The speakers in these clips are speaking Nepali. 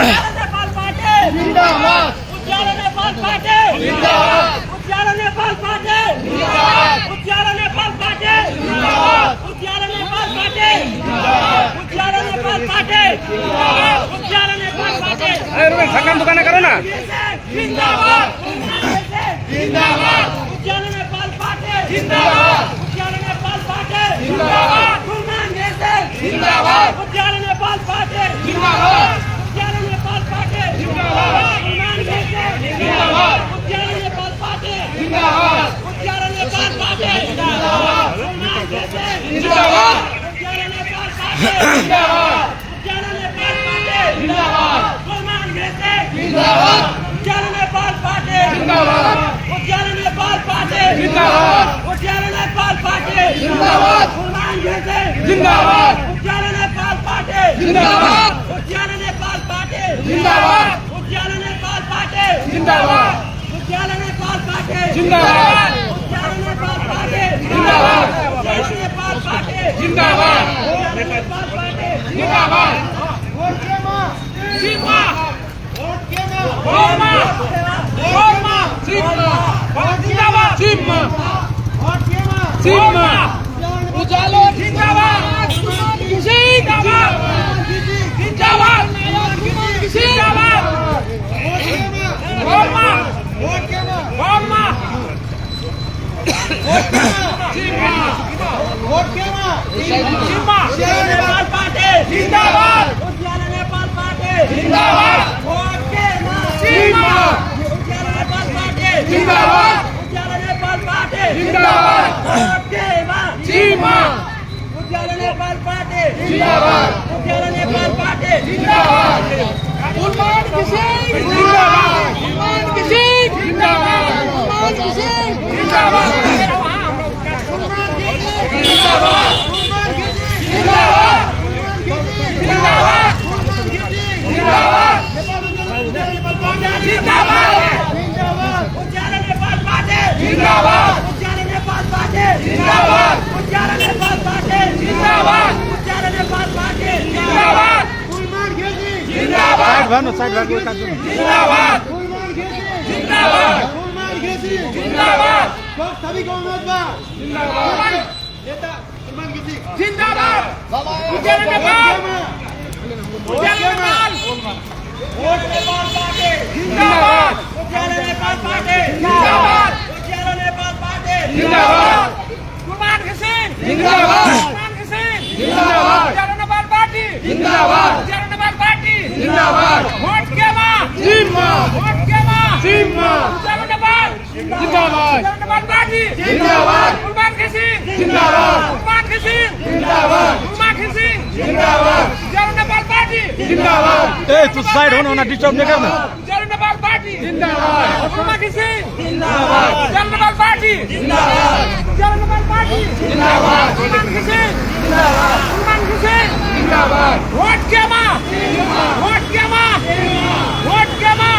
नेपाल पार्टी जिंदाबाद, उज्यालो नेपाल पार्टी जिंदाबाद, उज्यालो नेपाल पार्टी जिंदाबाद, उज्यालो नेपाल पार्टी जिंदाबाद, उज्यालो नेपाल पार्टी जिंदाबाद, उज्यालो नेपाल पार्टी जिंदाबाद, उज्यालो नेपाल पार्टी। अरे रुपये थकान दुकान करो ना। जिंदाबाद जिंदाबाद, उज्यालो नेपाल पार्टी जिंदाबाद, उज्यालो नेपाल पार्टी जिंदाबाद, गुलमान घिसिङ जिंदाबाद, उज्यालो नेपाल पार्टी जिंदाबाद, उज्यालो नेपाल पार्टी जिंदाबाद, गुलमान घिसिङ जिंदाबाद, उज्यालो नेपाल पार्टी जिंदाबाद, उज्यालो नेपाल पार्टी जिंदाबाद, गुलमान घिसिङ जिंदाबाद, उज्यालो नेपाल पार्टी जिंदाबाद, उज्यालो नेपाल पार्टी जिंदाबाद, गुलमान घिसिङ जिंदाबाद, उज्यालो नेपाल पार्टी जिंदाबाद, उज्यालो नेपाल पार्टी जिंदाबाद, उज्यालो नेपाल पार्टी जिंदाबाद, गुलमान घिसिङ जिंदाबाद, उज्यालो नेपाल पार्टी जिंदाबाद, उज्यालो नेपाल पार्टी जिंदाबाद, उज्यालो नेपाल पार्टी जिंदाबाद, उज्यालो नेपाल पार्टी जिंदाबाद, उज्यालो नेपाल पार्टी जिंदाबाद, उज्यालो नेपाल पार्टी जिंदाबाद, उज्यालो नेपाल पार्टी जिंदाबाद। वोट केमा सीमा, वोट केमा सीमा, सीमा सीमा, वोट जिंदाबाद सीमा, वोट केमा सीमा, उज्यालो जिंदाबाद, जिंदाबाद जिंदाबाद जिंदाबाद, वोट केमा, वोट केमा, वोट केमा सीमा, उज्यालो नेपाल पार्टी जिंदाबाद, उज्यालो नेपाल पार्टी जिंदाबाद, वोट केमा सीमा, उज्यालो नेपाल पार्टी जिंदाबाद, उज्यालो नेपाल पार्टी जिंदाबाद, वोट केमा सीमा, उज्यालो नेपाल पार्टी जिंदाबाद, उज्यालो नेपाल पार्टी जिंदाबाद, गुलमान घिसिङ जिंदाबाद, गुलमान घिसिङ जिंदाबाद, गुलमान घिसिङ जिंदाबाद, गुलमान घिसिङ जिंदाबाद, गुलमान घिसिङ जिंदाबाद, जिंदाबाद, गुलमान घिसिङ जिंदाबाद, जिंदाबाद, उज्यालो नेपाल पार्टी जिंदाबाद, उज्यालो नेपाल पार्टी जिंदाबाद, उज्यालो नेपाल पार्टी जिंदाबाद, उज्यालो नेपाल पार्टी जिंदाबाद, गुलमान घिसिङ जिंदाबाद, साइड भर्नु जिंदाबाद, गुलमान घिसिङ जिंदाबाद, गुलमान घिसिङ जिंदाबाद, सभी को उम्मीदवार जिंदाबाद, नेता गुलमान घिसिङ जिंदाबाद, उज्यालो नेपाल, उज्यालो नेपाल, वोट नेपाल पार्टी जिंदाबाद, उज्यालो नेपाल पार्टी जिंदाबाद, उज्यालो नेपाल पार्टी जिंदाबाद, गुलमान घिसिङ जिंदाबाद, गुलमान घिसिङ जिंदाबाद, उज्यालो नेपाल पार्टी जिंदाबाद, उज्यालो नेपाल पार्टी जिंदाबाद, वोट केमा सीमा, वोट केमा सीमा, उज्यालो नेपाल जिंदाबाद, उज्यालो नेपाल पार्टी जिंदाबाद, गुलमान घिसिङ जिंदाबाद, गुलमान घिसिङ जिंदाबाद, गुलमान घिसिङ जिंदाबाद, उज्यालो नेपाल पार्टी जिंदाबाद। ए तू साइड हो ना, डिस्टर्ब नहीं करना। उज्यालो नेपाल पार्टी जिंदाबाद, गुलमान घिसिङ जिंदाबाद, उज्यालो नेपाल पार्टी जिंदाबाद, उज्यालो नेपाल पार्टी जिंदाबाद, गुलमान घिसिङ जिंदाबाद, गुलमान घिसिङ जिंदाबाद, वोट केमा वोट केमा वोट केमा,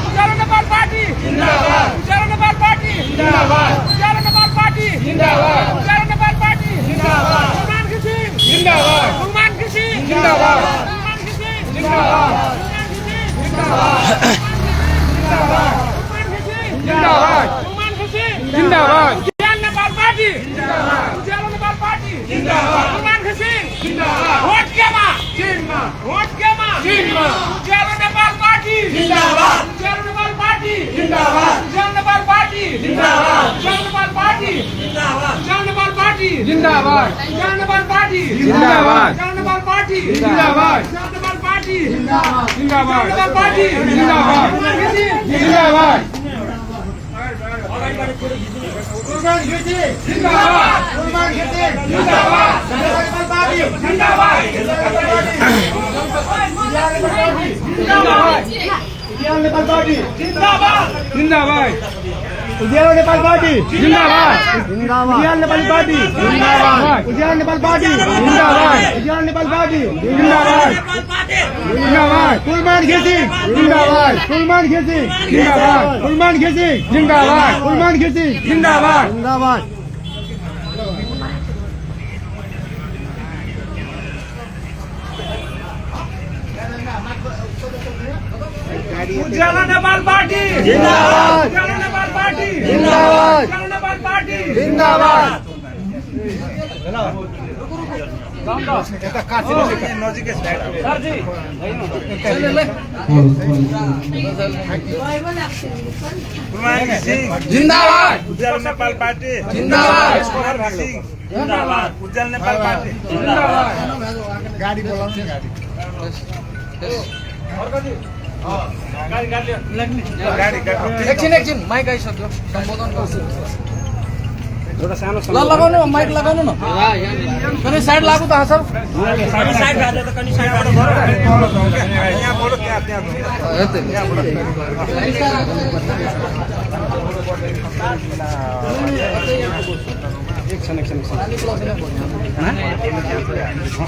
उज्यालो नेपाल पार्टी जिंदाबाद, उज्यालो नेपाल पार्टी जिंदाबाद, उज्यालो नेपाल पार्टी जिंदाबाद, उज्यालो नेपाल पार्टी जिंदाबाद, गुलमान घिसिङ जिंदाबाद, गुलमान घिसिङ जिंदाबाद, गुलमान घिसिङ जिंदाबाद, गुलमान घिसिङ जिंदाबाद, जिंदाबाद, गुलमान घिसिङ जिंदाबाद, गुलमान घिसिङ जिंदाबाद, उज्यालो नेपाल पार्टी जिंदाबाद, उज्यालो नेपाल पार्टी जिंदाबाद, गुलमान घिसिङ जिंदाबाद, वोट केमा सीमा, वोट केमा सीमा, उज्यालो नेपाल पार्टी जिंदाबाद, उज्यालो नेपाल पार्टी जिंदाबाद, उज्यालो नेपाल पार्टी जिंदाबाद, उज्यालो नेपाल पार्टी जिंदाबाद, उज्यालो नेपाल पार्टी जिंदाबाद, उज्यालो नेपाल पार्टी जिंदाबाद, उज्यालो नेपाल पार्टी जिंदाबाद, उज्यालो नेपाल पार्टी जिंदाबाद, जिंदाबाद, उज्यालो नेपाल पार्टी जिंदाबाद, गुलमान घिसिङ जिंदाबाद, गुलमान घिसिङ जिंदाबाद, गुलमान घिसिङ जिंदाबाद, उज्यालो नेपाल पार्टी जिंदाबाद, उज्यालो नेपाल पार्टी जिंदाबाद, जिंदाबाद, उज्यालो नेपाल पार्टी जिंदाबाद, उज्यालो नेपाल पार्टी जिंदाबाद, उज्यालो नेपाल पार्टी जिंदाबाद, उज्यालो नेपाल पार्टी जिंदाबाद, जिंदाबाद, गुलमान घिसिङ जिंदाबाद, गुलमान घिसिङ जिंदाबाद, गुलमान घिसिङ जिंदाबाद, गुलमान घिसिङ जिंदाबाद, जिंदाबाद। उज्यालो नेपाल पार्टी जिन्दाबाद, उज्यालो नेपाल पार्टी जिन्दाबाद, उज्यालो नेपाल पार्टी जिन्दाबाद। जिन्दाबाद, उज्यालो नेपाल पार्टी जिन्दाबाद, जिन्दाबाद, उज्यालो नेपाल पार्टी जिन्दाबाद। गाडी बोलाउनु नि गाडी एकछिन माइक आइसक्यो सम्बोधन गर्छु ल लगाउनु माइक लगाउनु न कनी साइड लागु त सर यहाँ बोलो त्यहाँ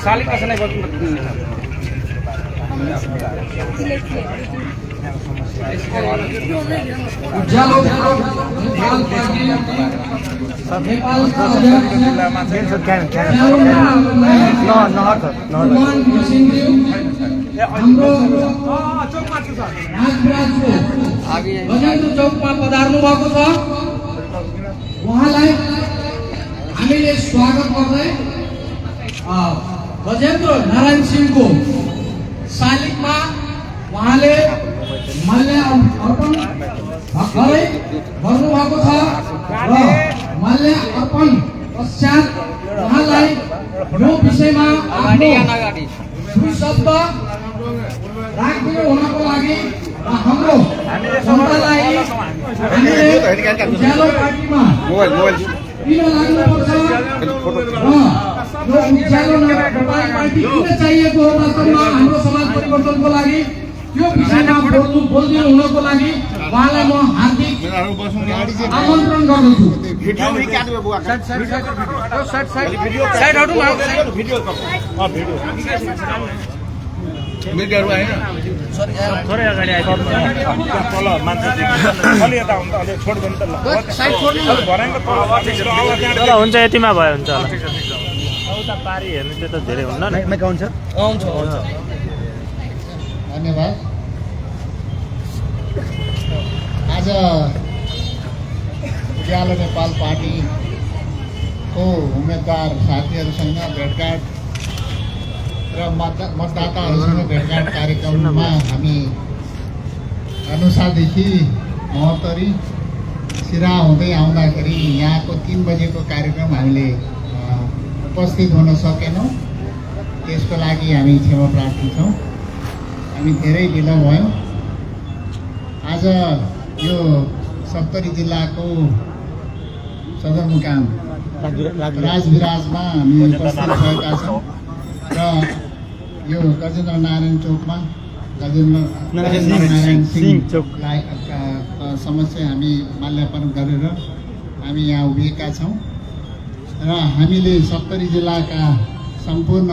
साली कसै नै उज्यालो नेपाल पार्टी नेपालका हाम्रो गजेन्द्र चौकमा पधार्नु भएको छ। उहाँलाई हामीले स्वागत गर्दै गजेन्द्र नारायण सिंहको शालिगमा उहाँले माल्य अर्पण भर्खरै गर्नुभएको छ र माल्य अर्पण पश्चात उहाँलाई यो विषयमा दुई शब्द राखिदिनु हुनको लागि र हाम्रो जनतालाई हामीले उज्यालो पार्टीमा किन लाग्नुपर्छ र यो उज्यालो नेपाल पार्टी किन चाहिएको हो वास्तवमा हाम्रो समाज परिवर्तनको लागि त्यो विषयमा बोलिदिनु हुनको लागि उहाँलाई म हार्दिक आमन्त्रण गर्दछु। थोरै अगाडि तल मान्छे अलि यता हुन्छ अलि छोडिदिनु त ल हुन्छ यतिमा भयो हुन्छ होला उता पारी हेर्नु त्यो त धेरै हुन्न नि आउँछ धन्यवाद। आज उज्यालो नेपाल पार्टीको उम्मेदवार साथीहरूसँग भेटघाट र मतदाताहरूसँग भेटघाट कार्यक्रममा हामी अनुसादेखि महोत्तरी सिरा हुँदै आउँदाखेरि यहाँको 3 बजेको कार्यक्रम हामीले उपस्थित हुन सकेनौँ। त्यसको लागि हामी क्षमा प्रार्थी छौँ। हामी धेरै ढिलो भयो। आज यो सप्तरी जिल्लाको सदरमुकाम राजविराजमा हामी उपस्थित भएका छौँ र यो गजेन्द्र नारायण चोकमा गजेन्द्र नारायण सिंह चोकलाई समस्या हामी माल्यार्पण गरेर हामी यहाँ उभिएका छौँ र हामीले सप्तरी जिल्लाका सम्पूर्ण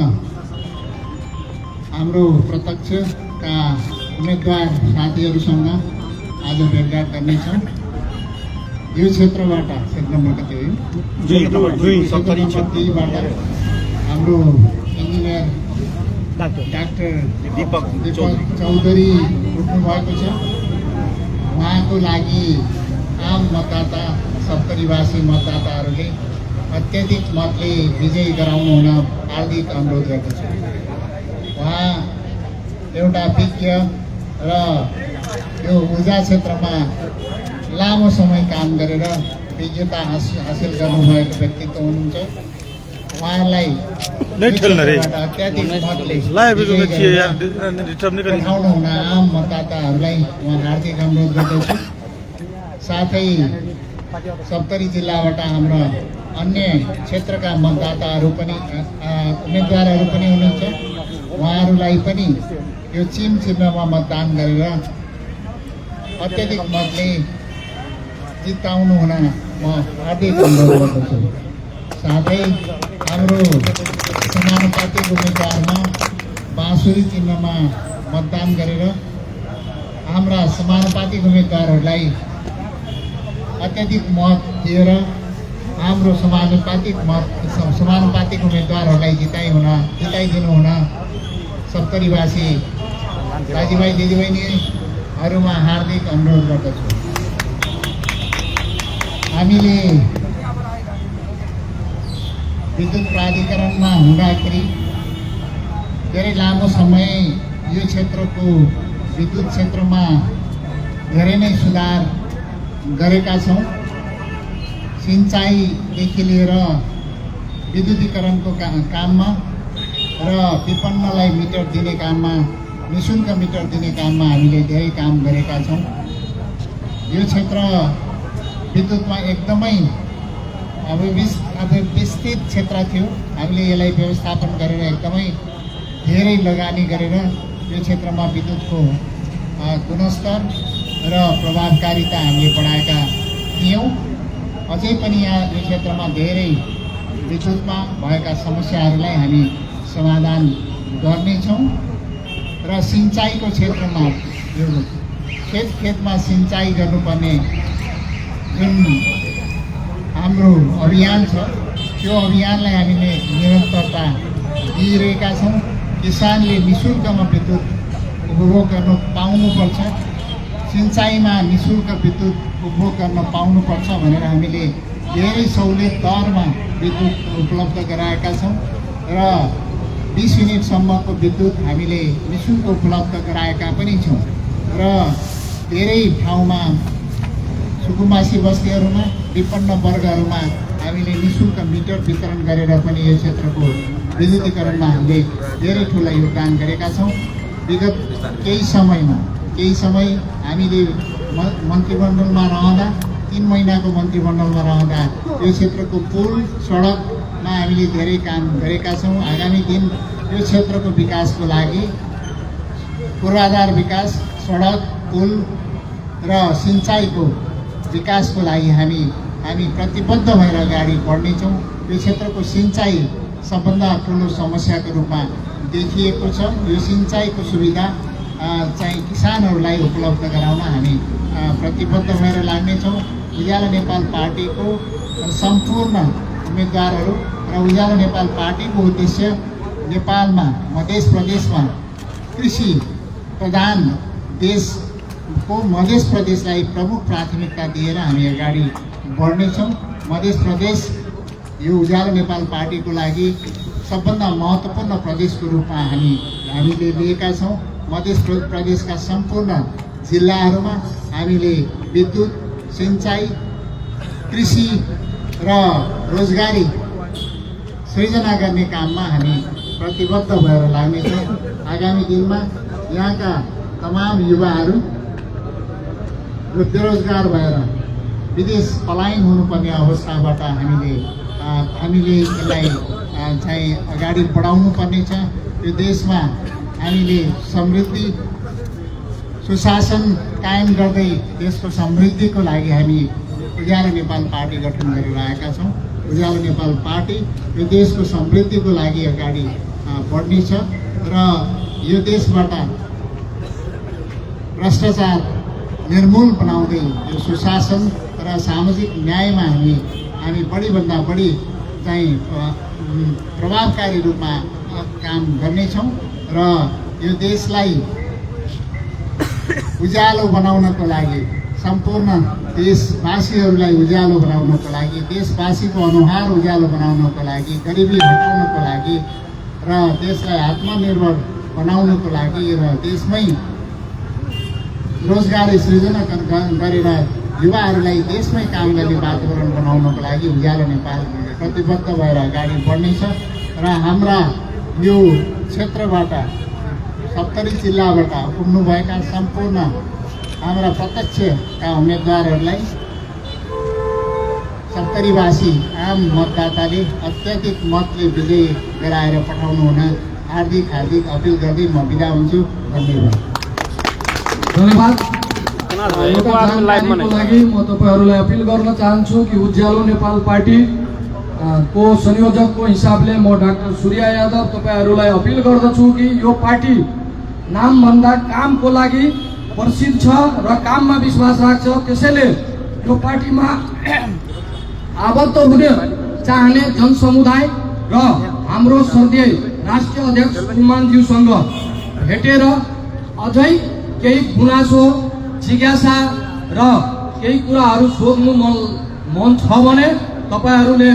हाम्रो प्रत्यक्षका उम्मेदवार साथीहरूसँग आज भेटघाट गर्नेछौँ। यो क्षेत्रबाट क्षेत्र नम्बर कति हो सप्तरी क्षेत्रबाट हाम्रो इन्जिनियर डाक्टर दीपक चौधरी उठ्नु भएको छ। उहाँको लागि आम मतदाता सप्तरीवासी मतदाताहरूले अत्यधिक मतले विजयी गराउनु हुन हार्दिक अनुरोध गर्दछु। उहाँ एउटा विज्ञ र यो ऊर्जा क्षेत्रमा लामो समय काम गरेर विजेता हासिल गर्नुभएको व्यक्तित्व हुनुहुन्छ। उहाँलाई अत्याधिक मतले पठाउनु हुन आम मतदाताहरूलाई म हार्दिक अनुरोध गर्दछु। साथै सप्तरी जिल्लाबाट हाम्रा अन्य क्षेत्रका मतदाताहरू पनि उम्मेदवारहरू पनि हुनुहुन्छ। उहाँहरूलाई पनि यो चिम चिन्हमा मतदान गरेर अत्याधिक मतले जिताउनु हुन म हार्दिक अनुरोध गर्दछु। साथै हाम्रो समानुपातिक उम्मेदवारमा बाँसुरी चिन्हमा मतदान गरेर हाम्रा समानुपातिक उम्मेदवारहरूलाई अत्याधिक मत दिएर हाम्रो समानुपातिक उम्मेदवारहरूलाई जिताइदिनु हुन सप्तरीवासी दाजुभाइ दिदीबहिनी हरूमा हार्दिक अनुरोध गर्दछु। हामीले विद्युत प्राधिकरणमा हुँदाखेरि धेरै लामो समय यो क्षेत्रको विद्युत क्षेत्रमा धेरै नै सुधार गरेका छौँ। सिँचाइदेखि लिएर विद्युतीकरणको काममा र विपन्नलाई मिटर दिने काममा, निःशुल्क मिटर दिने काममा हामीले धेरै काम गरेका छौँ। यो क्षेत्र विद्युतमा एकदमै अव्यवस्थित क्षेत्र थियो। हामीले यसलाई व्यवस्थापन गरेर एकदमै धेरै लगानी गरेर यो क्षेत्रमा विद्युतको गुणस्तर र प्रभावकारिता हामीले बढाएका थियौँ। अझै पनि यहाँ यो क्षेत्रमा धेरै विद्युतमा भएका समस्याहरूलाई हामी समाधान गर्नेछौँ। र सिँचाइको क्षेत्रमा यो खेतमा सिँचाइ गर्नुपर्ने जुन हाम्रो अभियान छ, त्यो अभियानलाई हामीले निरन्तरता दिइरहेका छौँ। किसानले निःशुल्कमा विद्युत उपभोग गर्न पाउनुपर्छ, सिँचाइमा निःशुल्क विद्युत उपभोग गर्न पाउनुपर्छ भनेर हामीले धेरै सहुलियत दरमा विद्युत उपलब्ध गराएका छौँ र 20 युनिटसम्मको विद्युत हामीले निःशुल्क उपलब्ध गराएका पनि छौँ। र धेरै ठाउँमा सुकुम्बासी बस्तीहरूमा, विपन्न वर्गहरूमा हामीले निःशुल्क मिटर वितरण गरेर पनि यो क्षेत्रको विद्युतीकरणमा हामीले धेरै ठुलो योगदान गरेका छौँ। विगत केही समय हामीले मन्त्रीमण्डलमा रहँदा, 3 महिनाको मन्त्रीमण्डलमा रहँदा यो क्षेत्रको पुल सडकमा हामीले धेरै काम गरेका छौँ। आगामी दिन यो क्षेत्रको विकासको लागि, पूर्वाधार विकास, सडक, पुल र सिँचाइको विकासको लागि हामी प्रतिबद्ध भएर अगाडि बढ्नेछौँ। यो क्षेत्रको सिँचाइ सबभन्दा ठुलो समस्याको रूपमा देखिएको छ। यो सिँचाइको सुविधा चाहिँ किसानहरूलाई उपलब्ध गराउन हामी प्रतिबद्ध भएर लाग्नेछौँ। उज्यालो नेपाल पार्टीको सम्पूर्ण उम्मेदवारहरू र उज्यालो नेपाल पार्टीको उद्देश्य नेपालमा, मध्य प्रदेशमा कृषि प्रधान देशको मध्य प्रदेशलाई प्रमुख प्राथमिकता दिएर हामी अगाडि बढ्नेछौँ। मध्य प्रदेश यो उज्यालो नेपाल पार्टीको लागि सबभन्दा महत्त्वपूर्ण प्रदेशको रूपमा हामीले लिएका छौँ। मध्य प्रदेशका सम्पूर्ण जिल्लाहरूमा हामीले विद्युत, सिँचाइ, कृषि र रोजगारी सृजना गर्ने काममा हामी प्रतिबद्ध भएर लाग्नेछौँ। आगामी दिनमा यहाँका तमाम युवाहरू बेरोजगार भएर विदेश पलायन हुनुपर्ने अवस्थाबाट हामीले यसलाई चाहिँ अगाडि बढाउनु पर्नेछ। यो देशमा हामीले समृद्धि, सुशासन कायम गर्दै देशको समृद्धिको लागि हामी उज्यालो नेपाल पार्टी गठन गरेर आएका छौँ। उज्यालो नेपाल पार्टी यो देशको समृद्धिको लागि अगाडि बढ्नेछ र यो देशबाट भ्रष्टाचार निर्मूल बनाउँदै यो सुशासन र सामाजिक न्यायमा हामी बढीभन्दा बढी चाहिँ प्रभावकारी रूपमा काम गर्नेछौँ र यो देशलाई उज्यालो बनाउनको लागि, सम्पूर्ण देशवासीहरूलाई उज्यालो बनाउनको लागि, देशवासीको अनुहार उज्यालो बनाउनको लागि, गरिबी हटाउनको लागि र देशलाई आत्मनिर्भर बनाउनको लागि र देशमै रोजगारी सृजना गरेर युवाहरूलाई देशमै काम गर्ने वातावरण बनाउनको लागि उज्यालो नेपाल प्रतिबद्ध भएर अगाडि बढ्नेछ र हाम्रा यो क्षेत्रबाट 70 जिल्लाबाट पुग्नुभएका सम्पूर्ण हाम्रा प्रत्यक्षका उम्मेदवारहरूलाई 70वासी आम मतदाताले अत्याधिक मतले विजय गराएर पठाउनु हुन हार्दिक अपिल गर्दै म बिदा हुन्छु। धन्यवाद। एउटा जानकारीको लागि म तपाईहरुलाई अपिल गर्न चाहन्छु कि उज्यालो नेपाल पार्टी को संयोजकको हिसाबले म डाक्टर सूर्य यादव तपाईहरुलाई अपिल गर्दछु कि यो पार्टी नामभन्दा कामको लागि प्रसिद्ध छ र काममा विश्वास राख्छ। त्यसैले यो पार्टीमा आबद्ध हुने चाहने जनसमुदाय र हाम्रो श्रद्धेय राष्ट्रिय अध्यक्ष कुमानज्यूसँग भेटेर अझै केही गुनासो जिज्ञासा र केही कुराहरू सोध्नु मन छ भने तपाईहरूले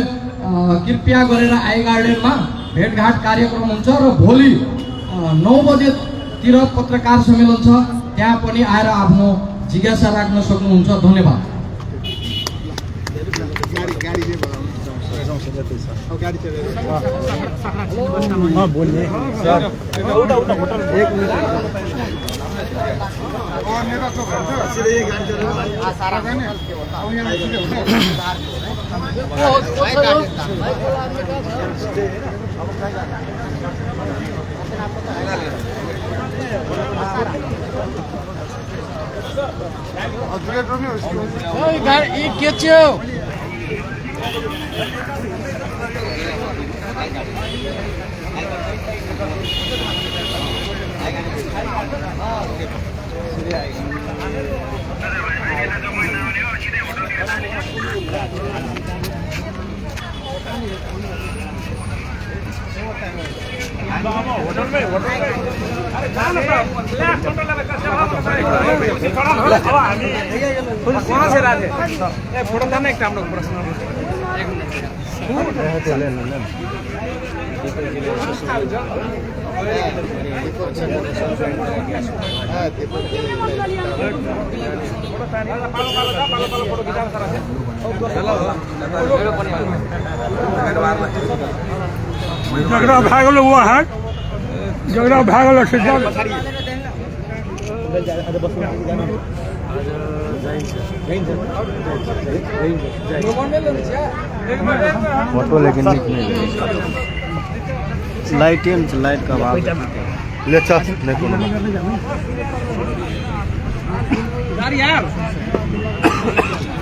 कृपया गरेर आई गार्डनमा भेटघाट कार्यक्रम हुन्छ र भोलि 9 बजेतिर पत्रकार सम्मेलन छ, त्यहाँ पनि आएर आफ्नो जिज्ञासा राख्न सक्नुहुन्छ। धन्यवाद। फोटो थाहा एक राम्रो प्रश्न झगड़ा भागल हुआ है, झगड़ा भागल फोटो लेकिन लाइट लाइट का भाव ले यार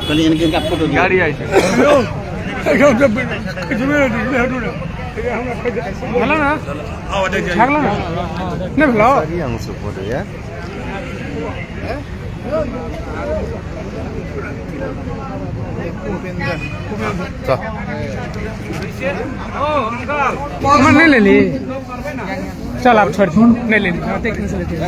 कल इनके का फोटो गाड़ी आई हेलो ना छागला ना नहीं भेलो सही हम सब फोटो यार नहीं ले ली, चल आप छोड़ नहीं ले ली, देखने से लेते हैं।